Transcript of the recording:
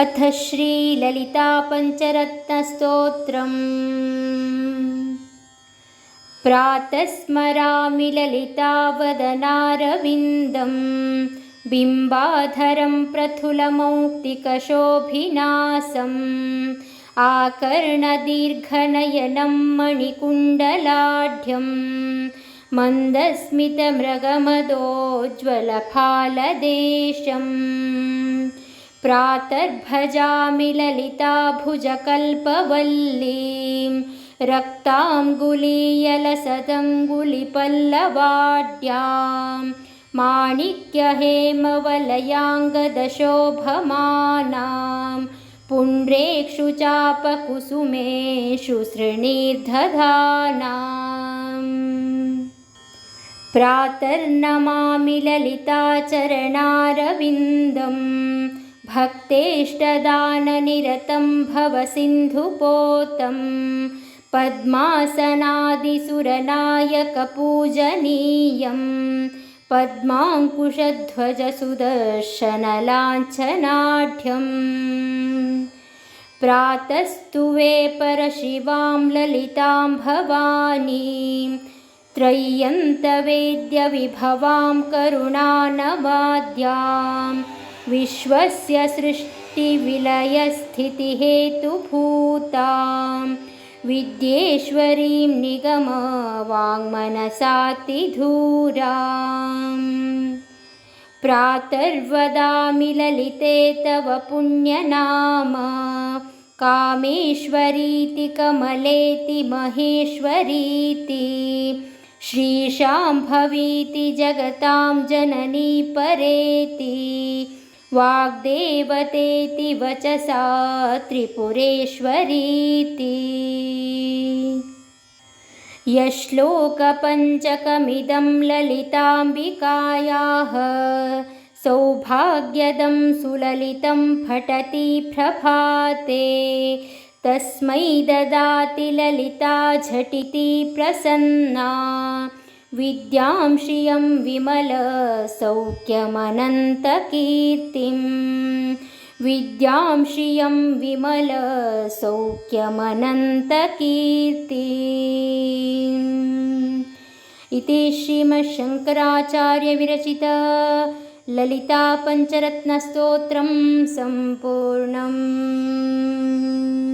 अथ श्रीललितापञ्चरत्नस्तोत्रम्। प्रातः स्मरामि ललितावदनारविन्दं, बिम्बाधरं प्रथुलमौक्तिकशोभिनासम्, आकर्णदीर्घनयनं मणिकुण्डलाढ्यं, मन्दस्मितमृगमदोज्ज्वलफालदेशम्। प्रातर्भजामि ललिताभुजकल्पवल्लीं, रक्ताङ्गुलीयलसदङ्गुलिपल्लवाढ्यां, माणिक्यहेमवलयाङ्गदशोभमानां, पुण्ड्रेक्षुचापकुसुमेषु सृणीर्दधानाम्। प्रातर्नमामि ललिताचरणारविन्दं, भक्तेष्टदाननिरतं भवसिन्धुपोतं, पद्मासनादिसुरनायकपूजनीयं, पद्माङ्कुशध्वजसुदर्शनलाञ्छनाढ्यम्। प्रातस्तुवे परशिवां ललितां भवानीं, त्रय्यन्तवेद्यविभवां करुणानवाद्यां, विश्वस्य सृष्टिविलयस्थितिहेतुभूतां, विद्येश्वरीं निगमवाङ्मनसातिधूराम्। प्रातर्वदामि ललिते तव पुण्यनाम, कामेश्वरीति कमलेति महेश्वरीति, श्रीशाम्भवीति जगतां जननी परेति, वाग्देवतेति वचसा त्रिपुरेश्वरीति। यश्लोकपञ्चकमिदं ललिताम्बिकायाः, सौभाग्यदं सुललितं पठति प्रभाते, तस्मै ददाति ललिता झटिति प्रसन्ना, विद्यां श्रियं विमलसौख्यमनन्तकीर्तिम्, विद्यां श्रियं विमलसौख्यमनन्तकीर्तिम्। इति श्रीमच्छङ्कराचार्यविरचित ललितापञ्चरत्नस्तोत्रं सम्पूर्णम्।